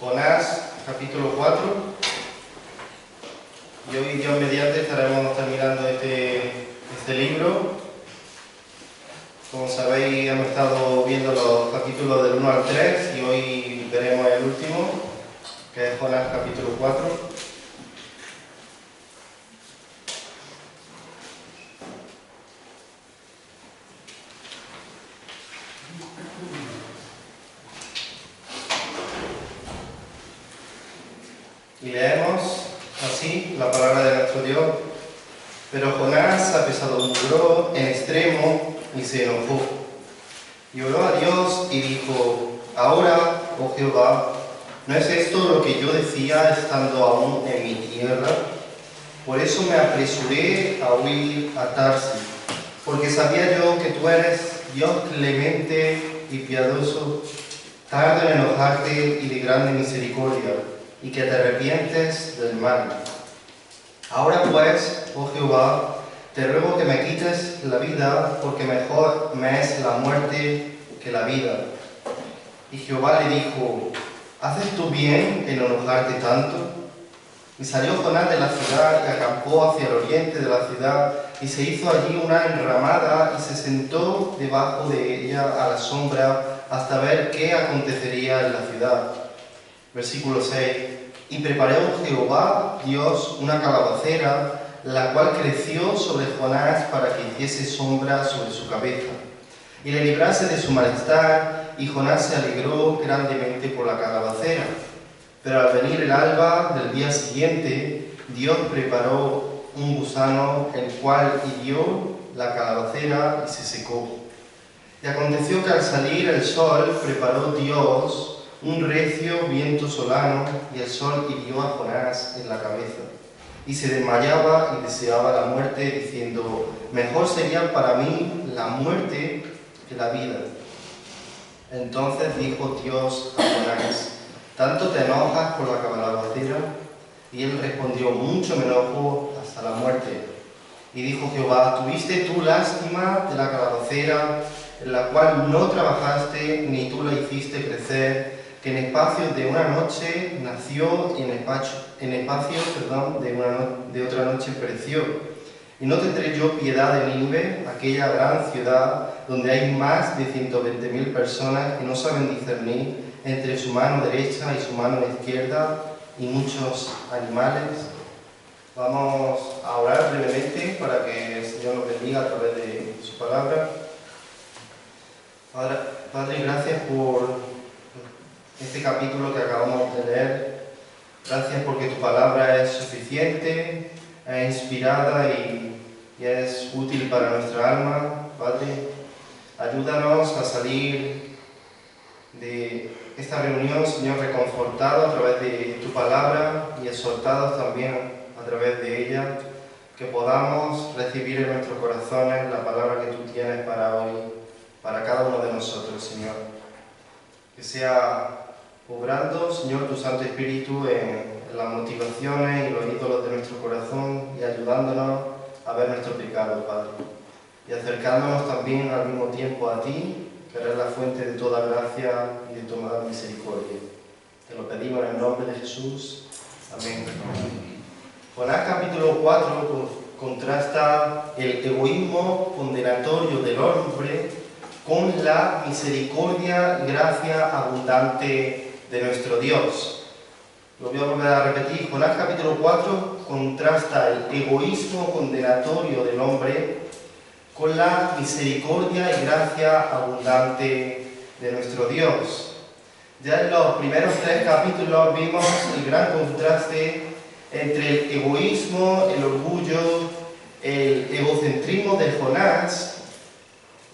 Jonás, capítulo 4. Y hoy, Dios mediante, estaremos terminando este libro. Como sabéis, hemos estado viendo los capítulos del 1 al 3 y hoy veremos el último, que es Jonás, capítulo 4. Y leemos así la palabra de nuestro Dios. Pero Jonás apesadumbró en extremo y se enojó. Y oró a Dios y dijo: Ahora, oh Jehová, ¿no es esto lo que yo decía estando aún en mi tierra? Por eso me apresuré a huir a Tarsis, porque sabía yo que tú eres Dios clemente y piadoso, tardo en enojarte y de grande misericordia, y que te arrepientes del mal. Ahora pues, oh Jehová, te ruego que me quites la vida, porque mejor me es la muerte que la vida. Y Jehová le dijo: ¿haces tú bien en enojarte tanto? Y salió Jonás de la ciudad y acampó hacia el oriente de la ciudad, y se hizo allí una enramada y se sentó debajo de ella a la sombra hasta ver qué acontecería en la ciudad. Versículo 6. Y preparó Jehová Dios una calabacera, la cual creció sobre Jonás para que hiciese sombra sobre su cabeza, y le librase de su malestar, y Jonás se alegró grandemente por la calabacera. Pero al venir el alba del día siguiente, Dios preparó un gusano, el cual hirió la calabacera y se secó. Y aconteció que al salir el sol, preparó Dios un recio viento solano, y el sol hirió a Jonás en la cabeza. Y se desmayaba y deseaba la muerte, diciendo: mejor sería para mí la muerte que la vida. Entonces dijo Dios a Jonás: ¿tanto te enojas por la calabacera? Y él respondió: mucho me enojo hasta la muerte. Y dijo Jehová: ¿tuviste tú lástima de la calabacera, en la cual no trabajaste, ni tú la hiciste crecer, que en espacio de una noche nació y en espacio de otra noche pereció? ¿Y no tendré yo piedad de Nínive, aquella gran ciudad, donde hay más de 120.000 personas que no saben discernir entre su mano derecha y su mano izquierda, y muchos animales? Vamos a orar brevemente para que el Señor nos bendiga a través de su palabra. Padre, gracias por este capítulo que acabamos de leer. Gracias porque tu palabra es suficiente, es inspirada y es útil para nuestra alma. Padre, ayúdanos a salir de esta reunión, Señor, reconfortados a través de tu palabra y exhortados también a través de ella, que podamos recibir en nuestros corazones la palabra que tú tienes para hoy, para cada uno de nosotros, Señor. Que sea obrando, Señor, tu Santo Espíritu en las motivaciones y los ídolos de nuestro corazón, y ayudándonos a ver nuestro pecado, Padre. Y acercándonos también al mismo tiempo a ti, que eres la fuente de toda gracia y de toda misericordia. Te lo pedimos en el nombre de Jesús. Amén. Jonás capítulo 4 contrasta el egoísmo condenatorio del hombre con la misericordia y gracia abundante de nuestro Dios. Lo voy a volver a repetir. Jonás capítulo 4 contrasta el egoísmo condenatorio del hombre con la misericordia y gracia abundante de nuestro Dios. Ya en los primeros 3 capítulos vimos el gran contraste entre el egoísmo, el orgullo, el egocentrismo de Jonás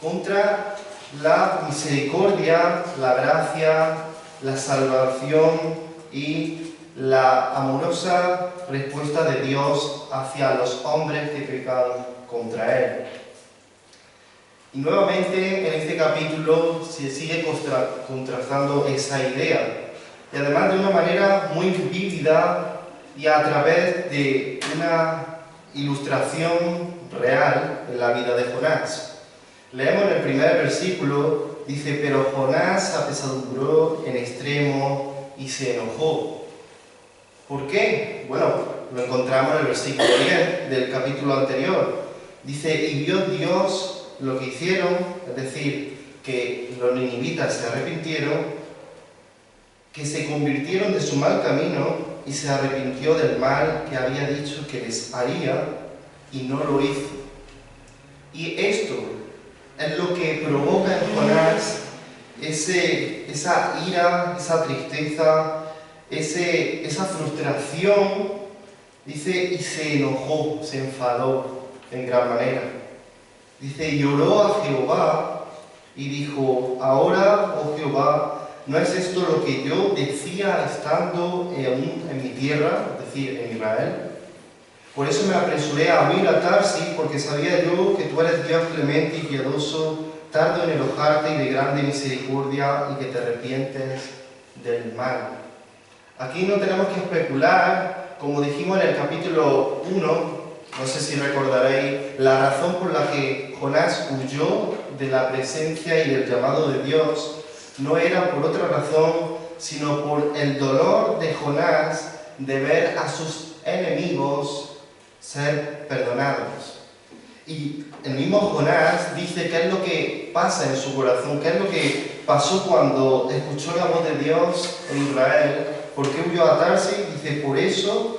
contra la misericordia, la gracia, la salvación y la amorosa respuesta de Dios hacia los hombres que pecan contra Él. Y nuevamente en este capítulo se sigue contrastando esa idea, y además de una manera muy vívida y a través de una ilustración real en la vida de Jonás. Leemos en el primer versículo, dice: pero Jonás apesadumbró en extremo y se enojó. ¿Por qué? Bueno, lo encontramos en el versículo 10 del capítulo anterior. Dice, y vio Dios lo que hicieron, es decir, que los ninivitas se arrepintieron, que se convirtieron de su mal camino y se arrepintió del mal que había dicho que les haría y no lo hizo. Y esto es lo que provoca en Jonás esa ira, esa tristeza, esa frustración. Dice, y se enojó, se enfadó en gran manera. Dice, lloró a Jehová y dijo, ahora, oh Jehová, ¿no es esto lo que yo decía estando en mi tierra, es decir, en Israel? Por eso me apresuré a huir a Tarsis, porque sabía yo que tú eres Dios clemente y piadoso, tardo en enojarte y de grande misericordia, y que te arrepientes del mal. Aquí no tenemos que especular, como dijimos en el capítulo 1, no sé si recordaréis, la razón por la que Jonás huyó de la presencia y del llamado de Dios no era por otra razón, sino por el dolor de Jonás de ver a sus enemigos ser perdonados. Y el mismo Jonás dice qué es lo que pasa en su corazón, qué es lo que pasó cuando escuchó la voz de Dios en Israel. ¿Por qué huyó a Tarsis? Dice, por eso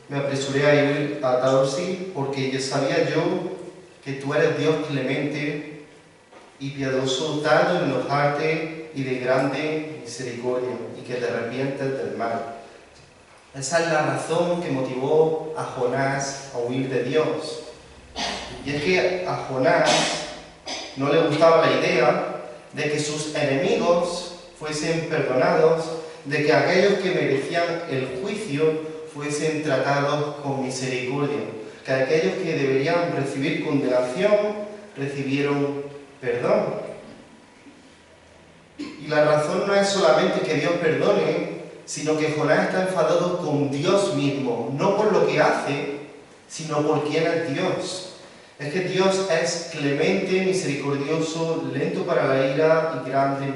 me apresuré a ir a Tarsis, porque ya sabía yo que tú eres Dios clemente y piadoso, tardo en enojarte y de grande misericordia, y que te arrepientes del mal. Esa es la razón que motivó a Jonás a huir de Dios. Y es que a Jonás no le gustaba la idea de que sus enemigos fuesen perdonados, de que aquellos que merecían el juicio fuesen tratados con misericordia, que aquellos que deberían recibir condenación recibieron perdón. Y la razón no es solamente que Dios perdone, sino que Jonás está enfadado con Dios mismo, no por lo que hace, sino por quién es Dios. Es que Dios es clemente, misericordioso, lento para la ira y grande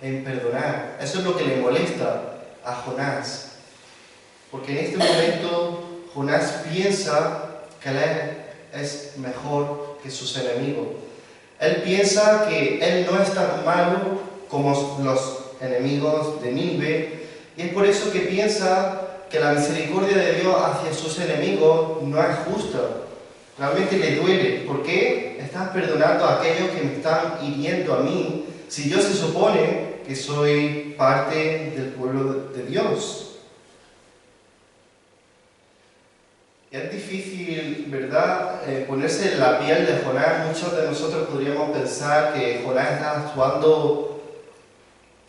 en perdonar. Eso es lo que le molesta a Jonás. Porque en este momento Jonás piensa que él es mejor que sus enemigos. Él piensa que él no es tan malo como los enemigos de Nínive, y es por eso que piensa que la misericordia de Dios hacia sus enemigos no es justa. Realmente le duele. ¿Por qué estás perdonando a aquellos que me están hiriendo a mí, si yo se supone que soy parte del pueblo de Dios? Es difícil, ¿verdad?, ponerse en la piel de Jonás. Muchos de nosotros podríamos pensar que Jonás está actuando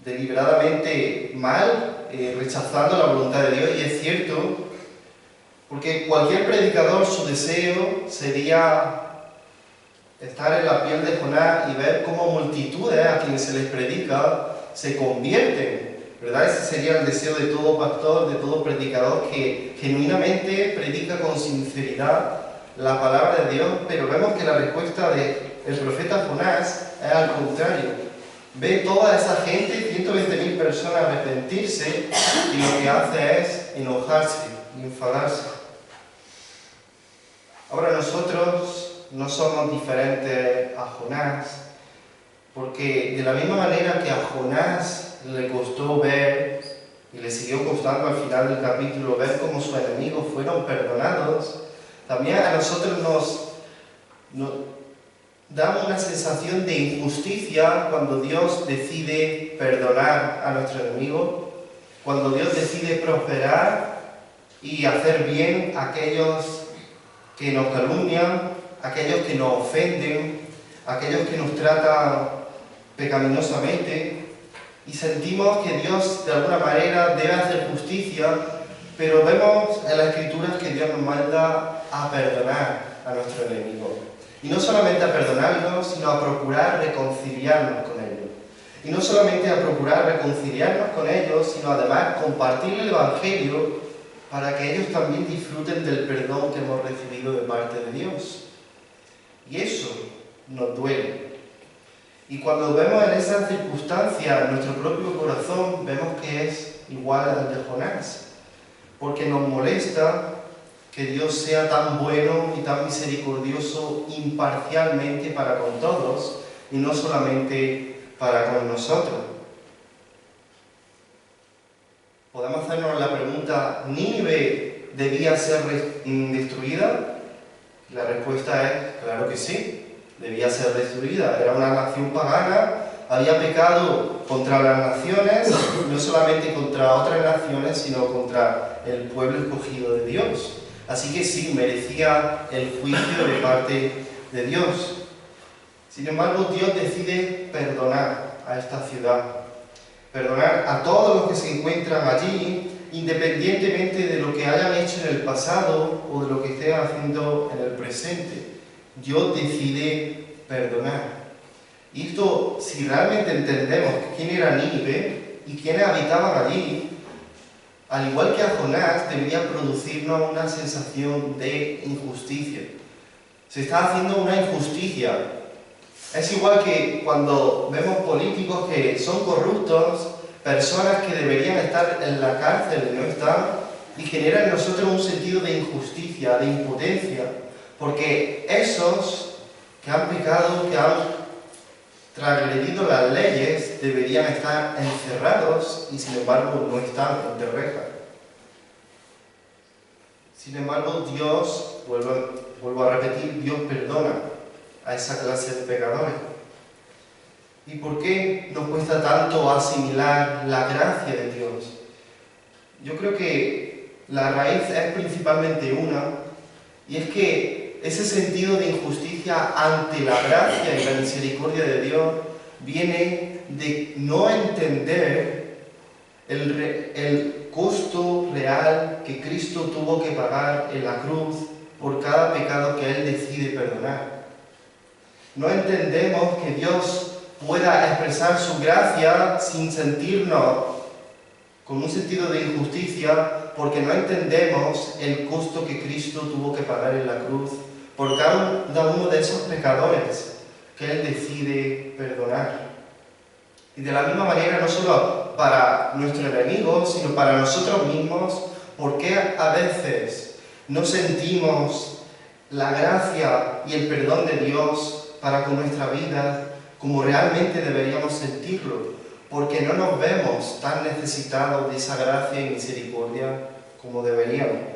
deliberadamente mal, rechazando la voluntad de Dios, y es cierto, porque cualquier predicador, su deseo sería estar en la piel de Jonás y ver cómo multitudes a quienes se les predica se convierten, ¿verdad? Ese sería el deseo de todo pastor, de todo predicador, que genuinamente predica con sinceridad la palabra de Dios. Pero vemos que la respuesta del profeta Jonás es al contrario. Ve toda esa gente, 120.000 personas, arrepentirse, y lo que hace es enojarse y enfadarse. Ahora nosotros no somos diferentes a Jonás, porque de la misma manera que a Jonás le costó ver, y le siguió costando al final del capítulo, ver cómo sus enemigos fueron perdonados, también a nosotros nos da una sensación de injusticia cuando Dios decide perdonar a nuestro enemigo, cuando Dios decide prosperar y hacer bien a aquellos que nos calumnian, aquellos que nos ofenden, aquellos que nos tratan pecaminosamente, y sentimos que Dios de alguna manera debe hacer justicia, pero vemos en las Escrituras que Dios nos manda a perdonar a nuestro enemigo. Y no solamente a perdonarlos, sino a procurar reconciliarnos con ellos. Y no solamente a procurar reconciliarnos con ellos, sino además compartir el Evangelio para que ellos también disfruten del perdón que hemos recibido de parte de Dios. Y eso nos duele. Y cuando vemos en esas circunstancias nuestro propio corazón, vemos que es igual al de Jonás, porque nos molesta que Dios sea tan bueno y tan misericordioso imparcialmente para con todos y no solamente para con nosotros. Podemos hacernos la pregunta, ¿Nínive debía ser destruida? La respuesta es, claro que sí, debía ser destruida. Era una nación pagana, había pecado contra las naciones, no solamente contra otras naciones, sino contra el pueblo escogido de Dios. Así que sí, merecía el juicio de parte de Dios. Sin embargo, Dios decide perdonar a esta ciudad, perdonar a todos los que se encuentran allí, independientemente de lo que hayan hecho en el pasado o de lo que estén haciendo en el presente. Dios decide perdonar. Y esto, si realmente entendemos quién era Nínive y quiénes habitaban allí, al igual que a Jonás, debería producirnos una sensación de injusticia. Se está haciendo una injusticia. Es igual que cuando vemos políticos que son corruptos, personas que deberían estar en la cárcel y no están, y generan en nosotros un sentido de injusticia, de impotencia, porque esos que han pecado, que han transgredido las leyes, deberían estar encerrados y sin embargo no están entre rejas. Sin embargo, Dios, vuelvo a repetir, Dios perdona a esa clase de pecadores. ¿Y por qué nos cuesta tanto asimilar la gracia de Dios? Yo creo que la raíz es principalmente una, y es que ese sentido de injusticia ante la gracia y la misericordia de Dios viene de no entender el costo real que Cristo tuvo que pagar en la cruz por cada pecado que Él decide perdonar. No entendemos que Dios pueda expresar su gracia sin sentirnos con un sentido de injusticia, porque no entendemos el costo que Cristo tuvo que pagar en la cruz por cada uno de esos pecadores que Él decide perdonar. Y de la misma manera, no solo para nuestros enemigos, sino para nosotros mismos, ¿por qué a veces no sentimos la gracia y el perdón de Dios para con nuestra vida como realmente deberíamos sentirlo? Porque no nos vemos tan necesitados de esa gracia y misericordia como deberíamos.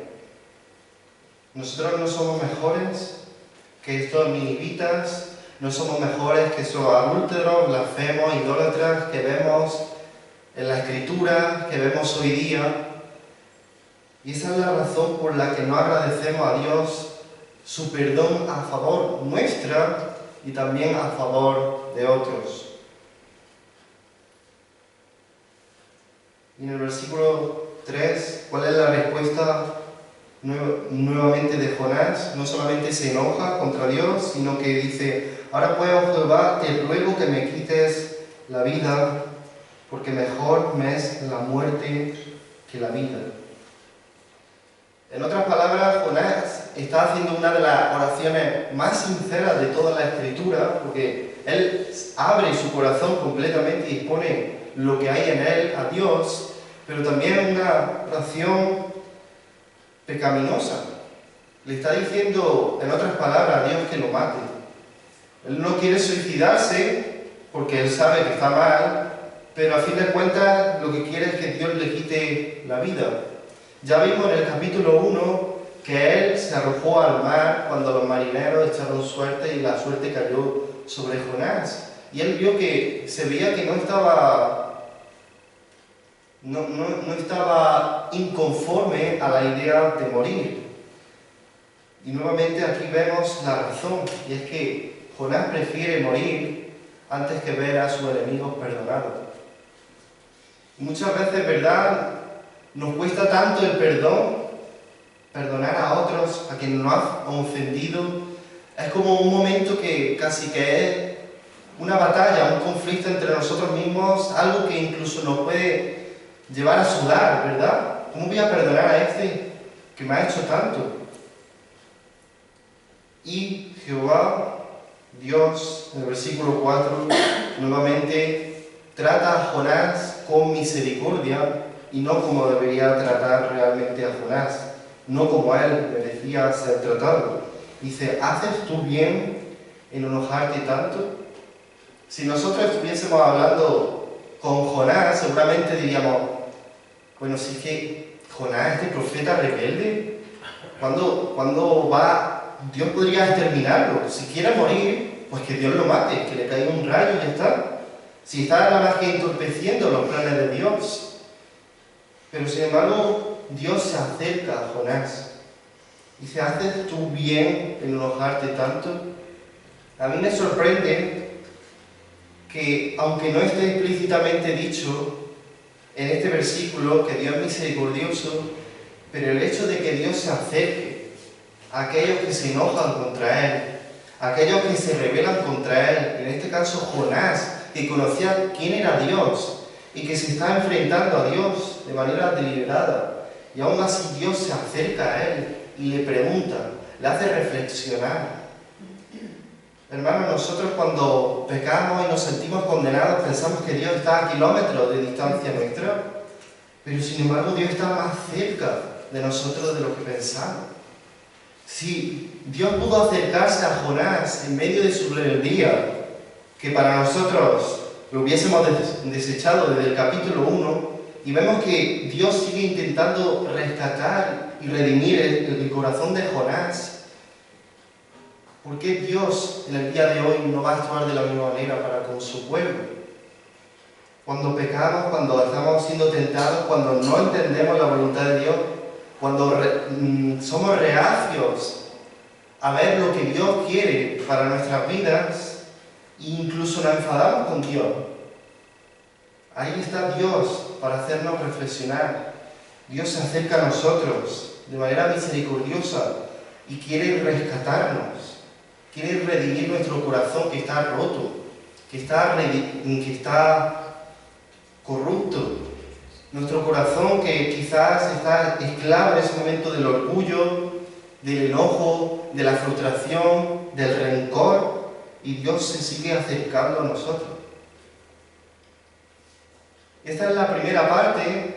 Nosotros no somos mejores que estos ninivitas, no somos mejores que esos adúlteros, blasfemos, idólatras que vemos en la Escritura, que vemos hoy día. Y esa es la razón por la que no agradecemos a Dios su perdón a favor nuestra y también a favor de otros. Y en el versículo 3, ¿cuál es la respuesta nuevamente de Jonás? No solamente se enoja contra Dios, sino que dice: ahora pues, oh Jehová, te ruego que me quites la vida, porque mejor me es la muerte que la vida. En otras palabras, Jonás está haciendo una de las oraciones más sinceras de toda la Escritura, porque él abre su corazón completamente y expone lo que hay en él a Dios, pero también una oración pecaminosa. Le está diciendo, en otras palabras, a Dios que lo mate. Él no quiere suicidarse porque él sabe que está mal, pero a fin de cuentas lo que quiere es que Dios le quite la vida. Ya vimos en el capítulo 1 que él se arrojó al mar cuando los marineros echaron suerte y la suerte cayó sobre Jonás. Y él vio que se veía que no estaba inconforme a la idea de morir. Y nuevamente aquí vemos la razón, y es que Jonás prefiere morir antes que ver a sus enemigos perdonados. Y muchas veces, ¿verdad?, nos cuesta tanto el perdonar a otros, a quienes nos han ofendido. Es como un momento que casi que es una batalla, un conflicto entre nosotros mismos, algo que incluso nos puede llevar a sudar, ¿verdad? ¿Cómo voy a perdonar a este que me ha hecho tanto? Y Jehová, Dios, en el versículo 4, nuevamente trata a Jonás con misericordia y no como debería tratar realmente a Jonás, no como él merecía ser tratado. Dice, ¿haces tú bien en enojarte tanto? Si nosotros estuviésemos hablando con Jonás, seguramente diríamos, bueno, si es que Jonás, este profeta rebelde, ¿cuándo va? Dios podría exterminarlo. Si quiere morir, pues que Dios lo mate, que le caiga un rayo y ya está. Si está nada más que entorpeciendo los planes de Dios. Pero sin embargo, Dios se acerca a Jonás. Dice, ¿haces tú bien en enojarte tanto? A mí me sorprende que, aunque no esté explícitamente dicho en este versículo que Dios es misericordioso, pero el hecho de que Dios se acerque a aquellos que se enojan contra Él, a aquellos que se rebelan contra Él, en este caso Jonás, que conocía quién era Dios y que se está enfrentando a Dios de manera deliberada, y aún así Dios se acerca a Él y le pregunta, le hace reflexionar. Hermanos, nosotros cuando pecamos y nos sentimos condenados pensamos que Dios está a kilómetros de distancia nuestra, pero sin embargo Dios está más cerca de nosotros de lo que pensamos. Si Dios pudo acercarse a Jonás en medio de su rebeldía, que para nosotros lo hubiésemos desechado desde el capítulo 1, y vemos que Dios sigue intentando rescatar y redimir el corazón de Jonás, ¿por qué Dios en el día de hoy no va a actuar de la misma manera para con su pueblo? Cuando pecamos, cuando estamos siendo tentados, cuando no entendemos la voluntad de Dios, cuando somos reacios a ver lo que Dios quiere para nuestras vidas, e incluso nos enfadamos con Dios. Ahí está Dios para hacernos reflexionar. Dios se acerca a nosotros de manera misericordiosa y quiere rescatarnos. Quiere redimir nuestro corazón que está roto, que está corrupto. Nuestro corazón que quizás está esclavo en ese momento del orgullo, del enojo, de la frustración, del rencor, y Dios se sigue acercando a nosotros. Esta es la primera parte,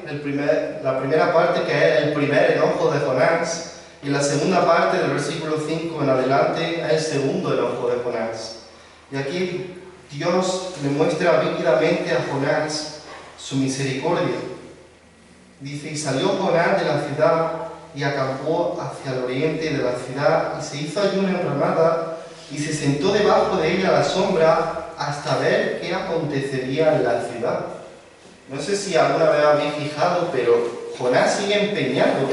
la primera parte que es el primer enojo de Jonás. Y la segunda parte del versículo 5 en adelante es el segundo enojo de Jonás. Y aquí Dios le muestra vívidamente a Jonás su misericordia. Dice, y salió Jonás de la ciudad y acampó hacia el oriente de la ciudad y se hizo allí una enramada y se sentó debajo de ella a la sombra hasta ver qué acontecería en la ciudad. No sé si alguna vez habéis fijado, pero Jonás sigue empeñado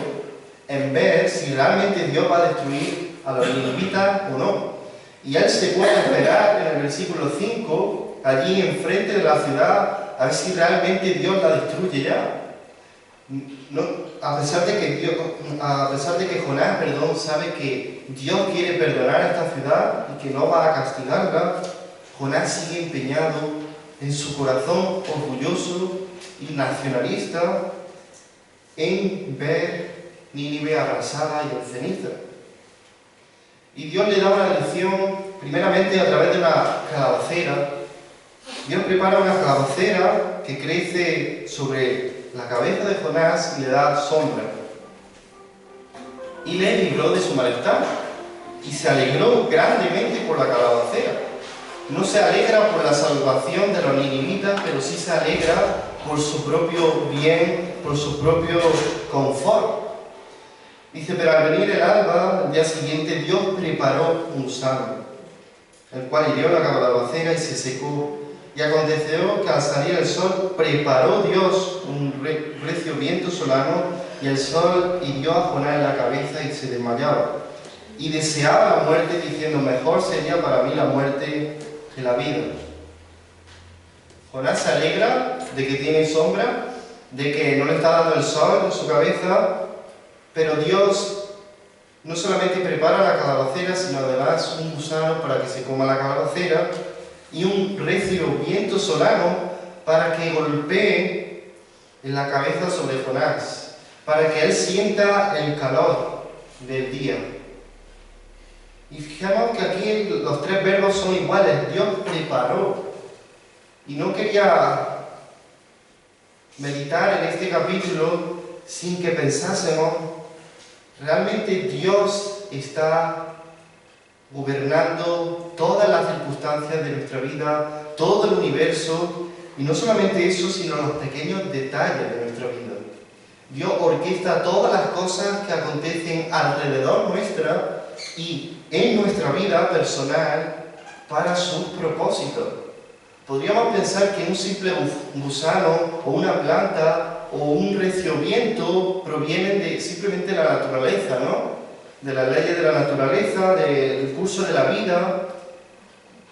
en ver si realmente Dios va a destruir a los ninivitas o no. Y él se puede esperar en el versículo 5, allí enfrente de la ciudad, a ver si realmente Dios la destruye ya. No, a pesar de que Jonás, sabe que Dios quiere perdonar a esta ciudad y que no va a castigarla, Jonás sigue empeñado en su corazón orgulloso y nacionalista en ver Nínive arrasada y en ceniza. Y Dios le da una lección, primeramente a través de una calabacera. Dios prepara una calabacera que crece sobre la cabeza de Jonás y le da sombra. Y le libró de su malestar. Y se alegró grandemente por la calabacera. No se alegra por la salvación de los ninivitas, pero sí se alegra por su propio bien, por su propio confort. Dice, pero al venir el alba, al día siguiente, Dios preparó un gusano, el cual hirió la calabacera y se secó. Y aconteció que al salir el sol, preparó Dios un recio viento solano, y el sol hirió a Jonás en la cabeza y se desmayaba. Y deseaba la muerte, diciendo, mejor sería para mí la muerte que la vida. Jonás se alegra de que tiene sombra, de que no le está dando el sol en su cabeza, pero Dios no solamente prepara la calabacera, sino además un gusano para que se coma la calabacera y un recio viento solano para que golpee en la cabeza sobre Jonás, para que él sienta el calor del día. Y fijemos que aquí los tres verbos son iguales. Dios preparó y no quería meditar en este capítulo sin que pensásemos, realmente Dios está gobernando todas las circunstancias de nuestra vida, todo el universo, y no solamente eso, sino los pequeños detalles de nuestra vida. Dios orquesta todas las cosas que acontecen alrededor nuestra y en nuestra vida personal para sus propósitos. Podríamos pensar que un simple gusano o una planta o un recio viento provienen simplemente de la naturaleza, ¿no? De las leyes de la naturaleza, del curso de la vida,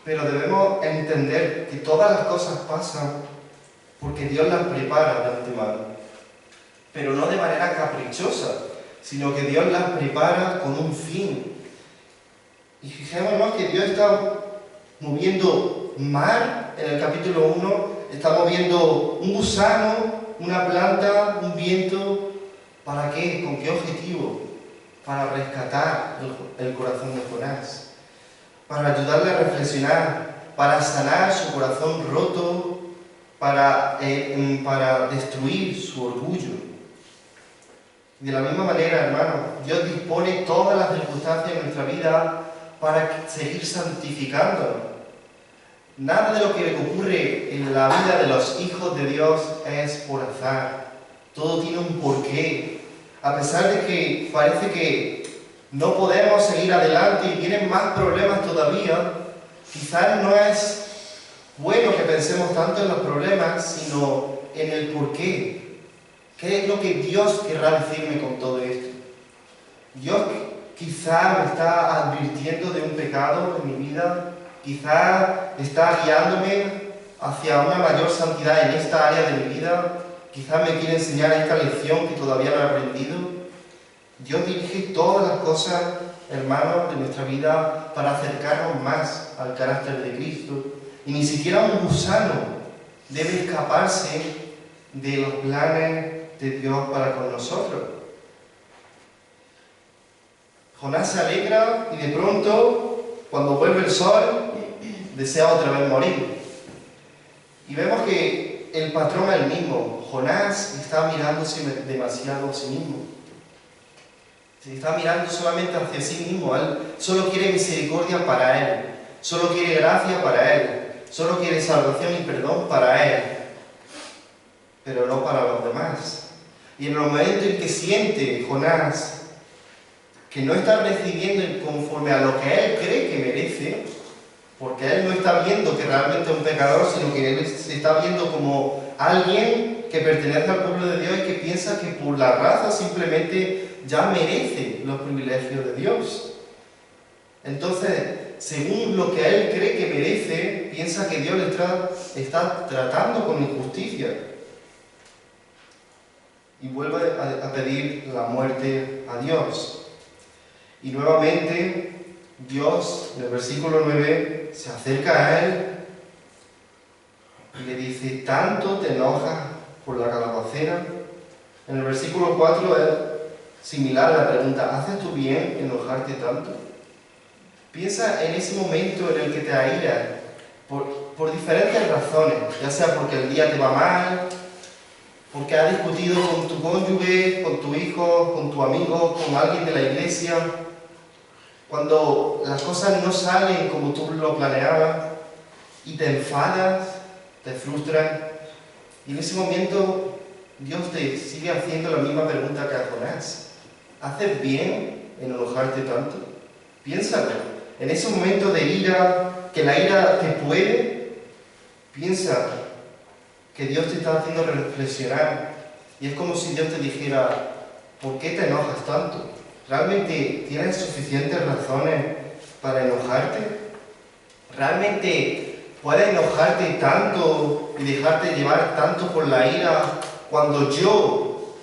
pero debemos entender que todas las cosas pasan porque Dios las prepara de antemano, pero no de manera caprichosa, sino que Dios las prepara con un fin. Y fijémonos que Dios está moviendo mar en el capítulo 1, está moviendo un gusano, una planta, un viento. ¿Para qué? ¿Con qué objetivo? Para rescatar el corazón de Jonás, para ayudarle a reflexionar, para sanar su corazón roto, para destruir su orgullo. De la misma manera, hermanos, Dios dispone todas las circunstancias de nuestra vida para seguir santificándonos. Nada de lo que ocurre en la vida de los hijos de Dios es por azar. Todo tiene un porqué. A pesar de que parece que no podemos seguir adelante y vienen más problemas todavía, quizás no es bueno que pensemos tanto en los problemas, sino en el porqué. ¿Qué es lo que Dios querrá decirme con todo esto? Dios quizá me está advirtiendo de un pecado en mi vida, quizá está guiándome hacia una mayor santidad en esta área de mi vida, quizá me quiere enseñar esta lección que todavía no he aprendido. Dios dirige todas las cosas, hermanos, de nuestra vida para acercarnos más al carácter de Cristo. Y ni siquiera un gusano debe escaparse de los planes de Dios para con nosotros. Jonás se alegra y de pronto, cuando vuelve el sol, desea otra vez morir. Y vemos que el patrón es el mismo. Jonás está mirándose demasiado a sí mismo. Se está mirando solamente hacia sí mismo. Él solo quiere misericordia para él. Solo quiere gracia para él. Solo quiere salvación y perdón para él. Pero no para los demás. Y en el momento en que siente Jonás que no está recibiendo conforme a lo que él cree que merece, porque él no está viendo que realmente es un pecador, sino que él se está viendo como alguien que pertenece al pueblo de Dios y que piensa que por la raza simplemente ya merece los privilegios de Dios. Entonces, según lo que él cree que merece, piensa que Dios le está tratando con injusticia. Y vuelve a pedir la muerte a Dios. Y nuevamente Dios, en el versículo 9, se acerca a él y le dice: ¿tanto te enojas por la calabacera? En el versículo 4 es similar a la pregunta: ¿haces tú bien enojarte tanto? Piensa en ese momento en el que te airas por diferentes razones, ya sea porque el día te va mal, porque has discutido con tu cónyuge, con tu hijo, con tu amigo, con alguien de la iglesia. Cuando las cosas no salen como tú lo planeabas y te enfadas, te frustran, y en ese momento Dios te sigue haciendo la misma pregunta que a Jonás: ¿haces bien en enojarte tanto? Piénsalo. En ese momento de ira, que la ira te puede, piensa que Dios te está haciendo reflexionar, y es como si Dios te dijera: ¿por qué te enojas tanto? ¿Realmente tienes suficientes razones para enojarte? ¿Realmente puedes enojarte tanto y dejarte llevar tanto por la ira cuando yo,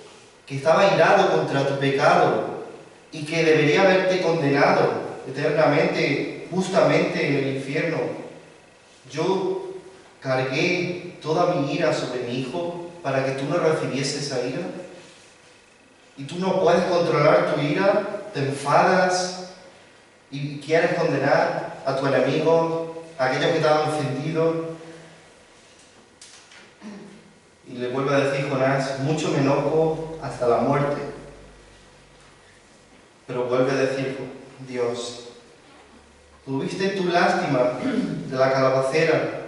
que estaba irado contra tu pecado y que debería haberte condenado eternamente, justamente en el infierno, yo cargué toda mi ira sobre mi hijo para que tú no recibieses esa ira? Y tú no puedes controlar tu ira, te enfadas y quieres condenar a tu enemigo, a aquellos que te han ofendido. Y le vuelve a decir Jonás, mucho me enojo hasta la muerte. Pero vuelve a decir Dios, tuviste tu lástima de la calabacera,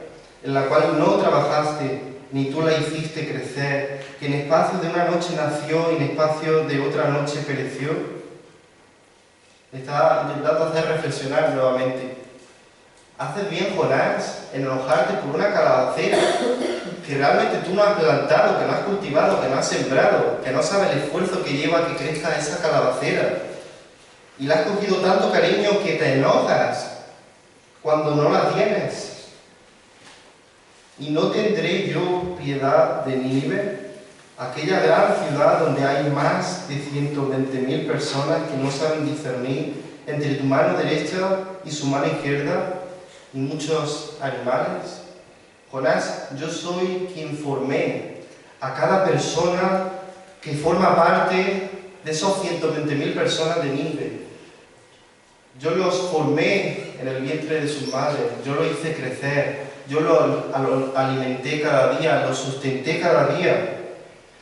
en la cual no trabajaste, ni tú la hiciste crecer, que en espacio de una noche nació y en espacio de otra noche pereció. Está intentando hacer reflexionar nuevamente. Haces bien, Jonás, en enojarte por una calabacera que realmente tú no has plantado, que no has cultivado, que no has sembrado, que no sabes el esfuerzo que lleva a que crezca esa calabacera. Y le has cogido tanto cariño que te enojas cuando no la tienes. ¿Y no tendré yo piedad de Nínive, aquella gran ciudad donde hay más de 120.000 personas que no saben discernir entre tu mano derecha y su mano izquierda, y muchos animales? Jonás, yo soy quien formé a cada persona que forma parte de esos 120.000 personas de Nínive. Yo los formé en el vientre de sus madres, yo los hice crecer, yo los alimenté cada día, los sustenté cada día,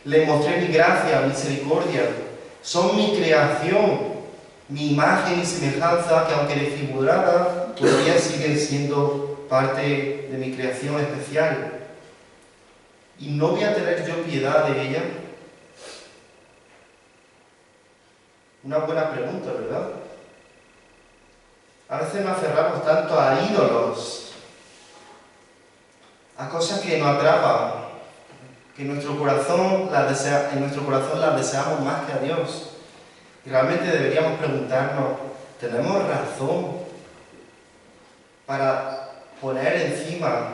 les mostré mi gracia, misericordia. Son mi creación, mi imagen y semejanza, que aunque desfigurada, todavía siguen siendo parte de mi creación especial. ¿Y no voy a tener yo piedad de ella? Una buena pregunta, ¿verdad? A veces nos aferramos tanto a ídolos, a cosas que nos atrapan, que en nuestro corazón las deseamos más que a Dios. Y realmente deberíamos preguntarnos, ¿tenemos razón para poner encima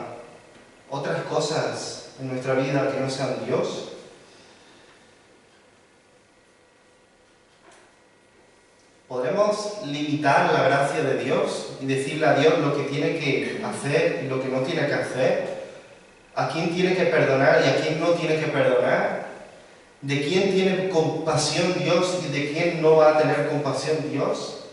otras cosas en nuestra vida que no sean Dios? ¿Podemos limitar la gracia de Dios y decirle a Dios lo que tiene que hacer y lo que no tiene que hacer? ¿A quién tiene que perdonar y a quién no tiene que perdonar? ¿De quién tiene compasión Dios y de quién no va a tener compasión Dios?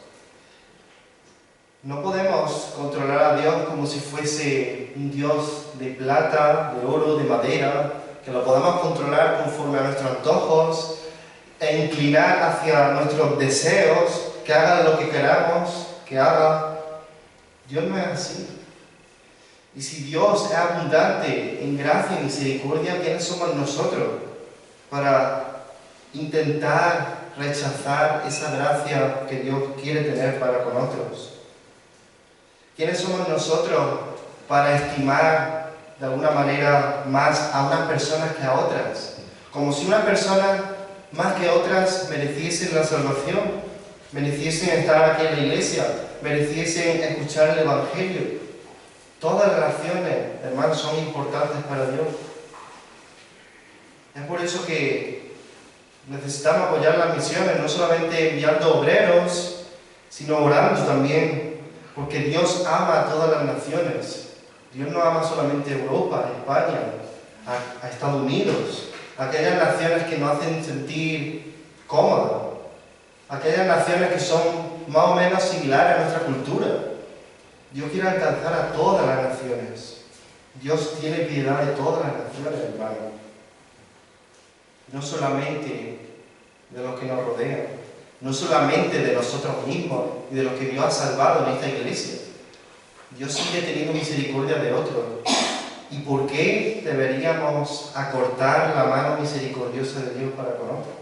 No podemos controlar a Dios como si fuese un Dios de plata, de oro, de madera, que lo podamos controlar conforme a nuestros antojos e inclinar hacia nuestros deseos, que haga lo que queramos que haga. Dios no es así. Y si Dios es abundante en gracia y misericordia, ¿quiénes somos nosotros para intentar rechazar esa gracia que Dios quiere tener para con otros? ¿Quiénes somos nosotros para estimar de alguna manera más a unas personas que a otras? Como si una persona más que otras mereciesen la salvación, mereciesen estar aquí en la iglesia, mereciesen escuchar el Evangelio. Todas las relaciones, hermanos, son importantes para Dios. Es por eso que necesitamos apoyar las misiones, no solamente enviando obreros, sino orando también, porque Dios ama a todas las naciones. Dios no ama solamente a Europa, a España, a Estados Unidos, a aquellas naciones que nos hacen sentir cómodos, aquellas naciones que son más o menos similares a nuestra cultura. Dios quiere alcanzar a todas las naciones. Dios tiene piedad de todas las naciones, hermano. No solamente de los que nos rodean, no solamente de nosotros mismos y de los que Dios ha salvado en esta iglesia. Dios sigue teniendo misericordia de otros. ¿Y por qué deberíamos acortar la mano misericordiosa de Dios para con otros?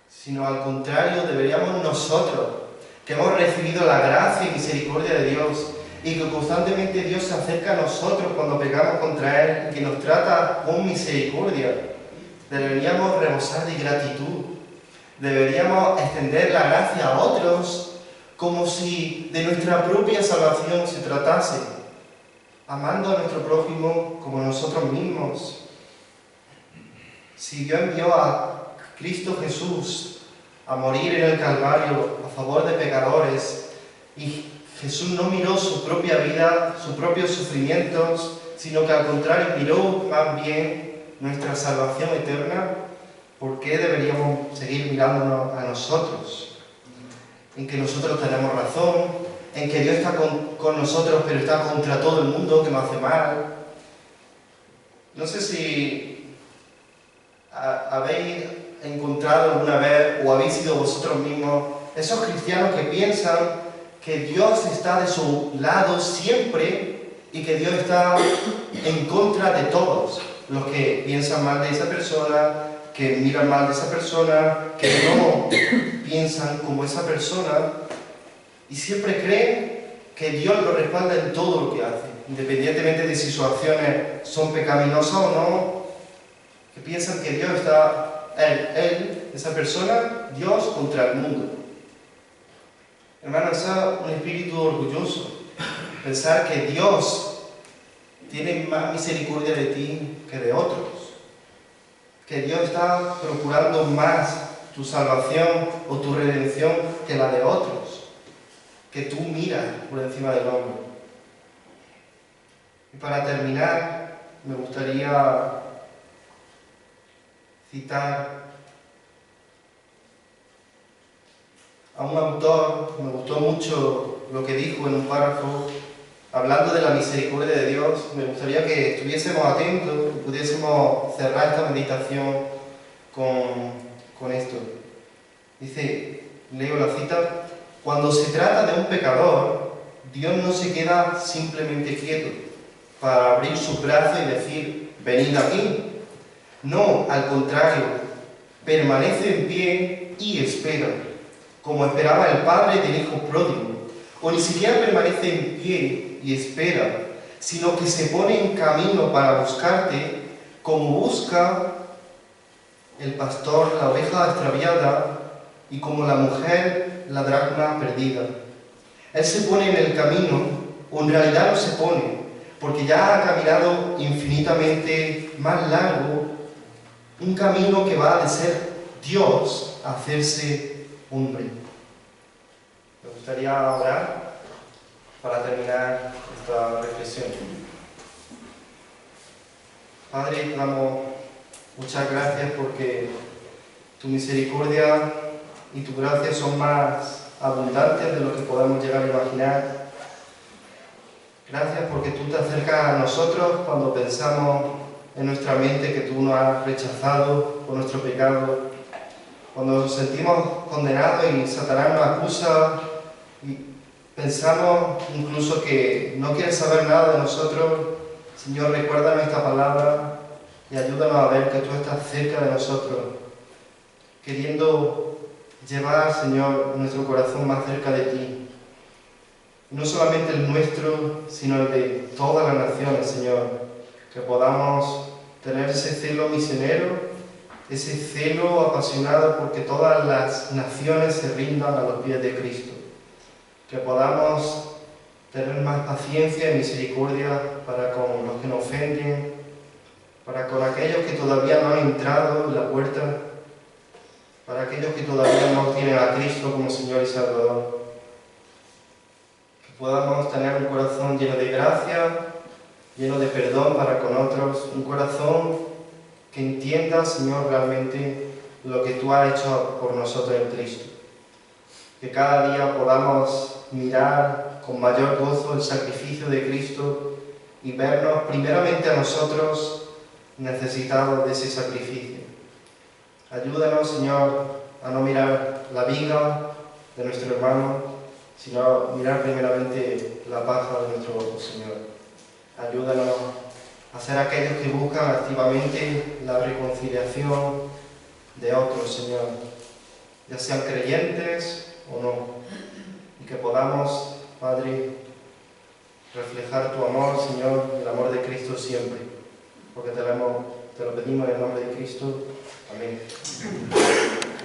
Sino al contrario, deberíamos nosotros, que hemos recibido la gracia y misericordia de Dios y que constantemente Dios se acerca a nosotros cuando pecamos contra Él y que nos trata con misericordia, deberíamos rebosar de gratitud, deberíamos extender la gracia a otros como si de nuestra propia salvación se tratase, amando a nuestro prójimo como nosotros mismos. Si Dios envió a Cristo Jesús a morir en el Calvario a favor de pecadores, y Jesús no miró su propia vida, sus propios sufrimientos, sino que al contrario miró más bien nuestra salvación eterna, ¿por qué deberíamos seguir mirándonos a nosotros? En que nosotros tenemos razón, en que Dios está con nosotros, pero está contra todo el mundo que nos hace mal, No sé si habéis encontrado alguna vez o habéis sido vosotros mismos esos cristianos que piensan que Dios está de su lado siempre y que Dios está en contra de todos los que piensan mal de esa persona, que miran mal de esa persona, que no piensan como esa persona y siempre creen que Dios lo respalda en todo lo que hace, independientemente de si sus acciones son pecaminosas o no, que piensan que Dios está, esa persona, Dios contra el mundo. Hermano, es un espíritu orgulloso, pensar que Dios tiene más misericordia de ti que de otros, que Dios está procurando más tu salvación o tu redención que la de otros, que tú miras por encima del hombro. Y para terminar, me gustaría citar a un autor, me gustó mucho lo que dijo en un párrafo, hablando de la misericordia de Dios. Me gustaría que estuviésemos atentos y pudiésemos cerrar esta meditación con esto. Dice, leo la cita: cuando se trata de un pecador, Dios no se queda simplemente quieto para abrir sus brazos y decir, venid aquí. No, al contrario, permanece en pie y espera, como esperaba el padre del hijo pródigo. O ni siquiera permanece en pie y espera, sino que se pone en camino para buscarte, como busca el pastor la oveja extraviada y como la mujer la dracma perdida. Él se pone en el camino, o en realidad no se pone, porque ya ha caminado infinitamente más largo, un camino que va de ser Dios a hacerse hombre. Me gustaría orar para terminar esta reflexión. Padre, te damos muchas gracias porque tu misericordia y tu gracia son más abundantes de lo que podamos llegar a imaginar. Gracias porque tú te acercas a nosotros cuando pensamos en nuestra mente que tú nos has rechazado por nuestro pecado, cuando nos sentimos condenados y Satanás nos acusa y pensamos incluso que no quieres saber nada de nosotros. Señor, recuérdanos esta palabra y ayúdanos a ver que tú estás cerca de nosotros, queriendo llevar, Señor, nuestro corazón más cerca de ti. Y no solamente el nuestro, sino el de todas las naciones, Señor, que podamos tener ese celo misionero, ese celo apasionado porque todas las naciones se rindan a los pies de Cristo. Que podamos tener más paciencia y misericordia para con los que nos ofenden, para con aquellos que todavía no han entrado en la puerta, para aquellos que todavía no tienen a Cristo como Señor y Salvador. Que podamos tener un corazón lleno de gracia, lleno de perdón para con otros, un corazón que entienda, Señor, realmente lo que tú has hecho por nosotros en Cristo. Que cada día podamos mirar con mayor gozo el sacrificio de Cristo y vernos primeramente a nosotros necesitados de ese sacrificio. Ayúdanos, Señor, a no mirar la viga de nuestro hermano, sino a mirar primeramente la paja de nuestro Señor. Ayúdanos a ser aquellos que buscan activamente la reconciliación de otros, Señor, ya sean creyentes o no, y que podamos, Padre, reflejar tu amor, Señor, el amor de Cristo siempre, porque te lo pedimos en el nombre de Cristo. Amén.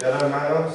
Y ahora, hermanos,